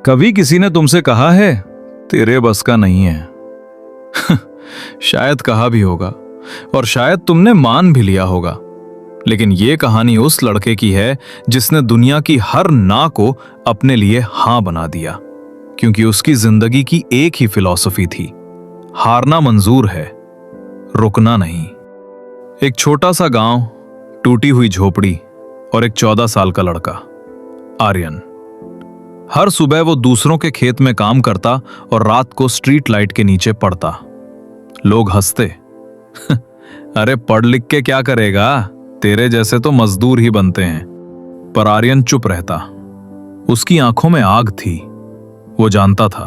कभी किसी ने तुमसे कहा है तेरे बस का नहीं है? शायद कहा भी होगा और शायद तुमने मान भी लिया होगा, लेकिन यह कहानी उस लड़के की है जिसने दुनिया की हर ना को अपने लिए हां बना दिया, क्योंकि उसकी जिंदगी की एक ही फिलॉसफी थी, हारना मंजूर है, रुकना नहीं। एक छोटा सा गांव, टूटी हुई झोपड़ी और एक 14 साल का लड़का, आर्यन। हर सुबह वो दूसरों के खेत में काम करता और रात को स्ट्रीट लाइट के नीचे पढ़ता। लोग हंसते, अरे पढ़ लिख के क्या करेगा, तेरे जैसे तो मजदूर ही बनते हैं। पर आर्यन चुप रहता। उसकी आंखों में आग थी। वो जानता था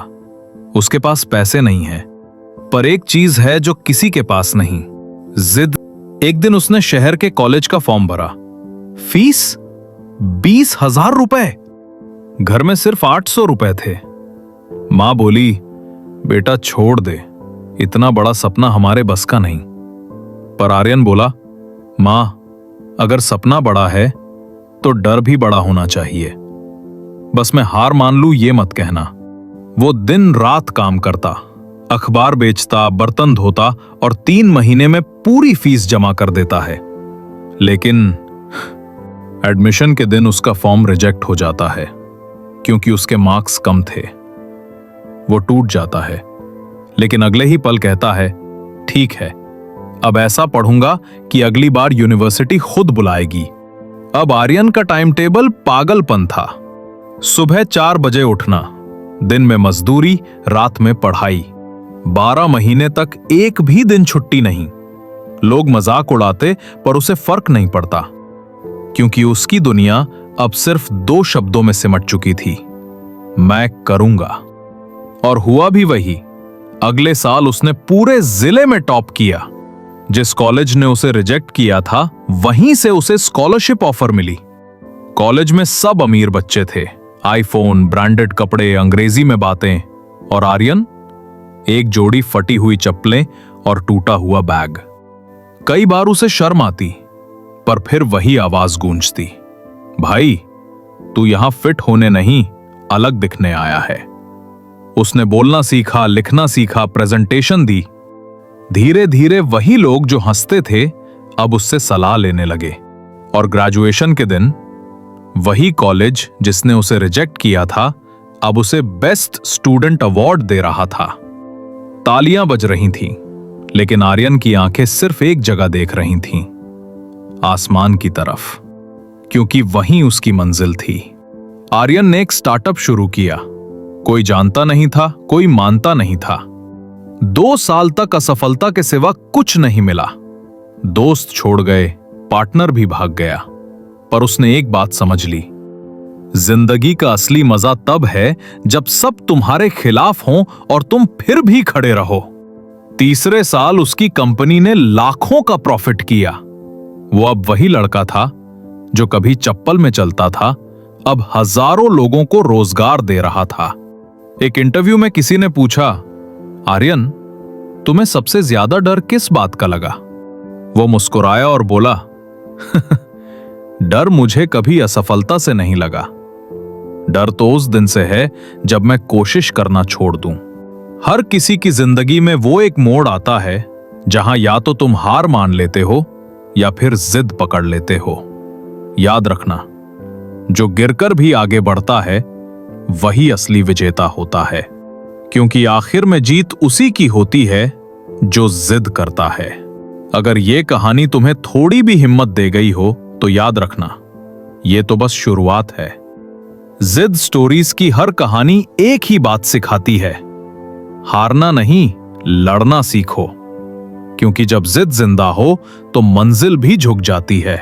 उसके पास पैसे नहीं है, पर एक चीज है जो किसी के पास नहीं, जिद। एक दिन उसने शहर के कॉलेज का फॉर्म भरा। फीस 20,000 रुपए। घर में सिर्फ 800 रुपए थे। मां बोली, बेटा छोड़ दे, इतना बड़ा सपना हमारे बस का नहीं। पर आर्यन बोला, मां, अगर सपना बड़ा है तो डर भी बड़ा होना चाहिए। बस मैं हार मान लूं ये मत कहना। वो दिन रात काम करता, अखबार बेचता, बर्तन धोता और 3 महीने में पूरी फीस जमा कर देता है। लेकिन एडमिशन के दिन उसका फॉर्म रिजेक्ट हो जाता है, क्योंकि उसके मार्क्स कम थे। वो टूट जाता है, लेकिन अगले ही पल कहता है, ठीक है, अब ऐसा पढ़ूंगा कि अगली बार यूनिवर्सिटी खुद बुलाएगी। अब आर्यन का टाइम टेबल पागलपन था। सुबह 4 बजे उठना, दिन में मजदूरी, रात में पढ़ाई। 12 महीने तक एक भी दिन छुट्टी नहीं। लोग मजाक उड़ाते, पर उसे फर्क नहीं पड़ता, क्योंकि उसकी दुनिया अब सिर्फ 2 शब्दों में सिमट चुकी थी, मैं करूंगा। और हुआ भी वही। अगले साल उसने पूरे जिले में टॉप किया। जिस कॉलेज ने उसे रिजेक्ट किया था, वहीं से उसे स्कॉलरशिप ऑफर मिली। कॉलेज में सब अमीर बच्चे थे, आईफोन, ब्रांडेड कपड़े, अंग्रेजी में बातें। और आर्यन, एक जोड़ी फटी हुई चप्पलें और टूटा हुआ बैग। कई बार उसे शर्म आती, पर फिर वही आवाज गूंजती, भाई तू यहां फिट होने नहीं, अलग दिखने आया है। उसने बोलना सीखा, लिखना सीखा, प्रेजेंटेशन दी। धीरे धीरे वही लोग जो हंसते थे अब उससे सलाह लेने लगे। और ग्रेजुएशन के दिन वही कॉलेज जिसने उसे रिजेक्ट किया था अब उसे बेस्ट स्टूडेंट अवार्ड दे रहा था। तालियां बज रही थीं, लेकिन आर्यन की आंखें सिर्फ एक जगह देख रही थीं, आसमान की तरफ, क्योंकि वहीं उसकी मंजिल थी। आर्यन ने एक स्टार्टअप शुरू किया। कोई जानता नहीं था, कोई मानता नहीं था। 2 साल तक असफलता के सिवा कुछ नहीं मिला। दोस्त छोड़ गए, पार्टनर भी भाग गया, पर उसने एक बात समझ ली, जिंदगी का असली मजा तब है जब सब तुम्हारे खिलाफ हों और तुम फिर भी खड़े रहो। तीसरे साल उसकी कंपनी ने लाखों का प्रॉफिट किया। वो अब वही लड़का था जो कभी चप्पल में चलता था, अब हजारों लोगों को रोजगार दे रहा था। एक इंटरव्यू में किसी ने पूछा, आर्यन, तुम्हें सबसे ज्यादा डर किस बात का लगा? वो मुस्कुराया और बोला, डर मुझे कभी असफलता से नहीं लगा। डर तो उस दिन से है जब मैं कोशिश करना छोड़ दूं। हर किसी की जिंदगी में वो एक मोड़ आता है जहां या तो तुम हार मान लेते हो या फिर जिद पकड़ लेते हो। याद रखना, जो गिरकर भी आगे बढ़ता है वही असली विजेता होता है, क्योंकि आखिर में जीत उसी की होती है जो जिद करता है। अगर यह कहानी तुम्हें थोड़ी भी हिम्मत दे गई हो तो याद रखना, यह तो बस शुरुआत है। जिद स्टोरीज की हर कहानी एक ही बात सिखाती है, हारना नहीं, लड़ना सीखो, क्योंकि जब जिद जिंदा हो तो मंजिल भी झुक जाती है।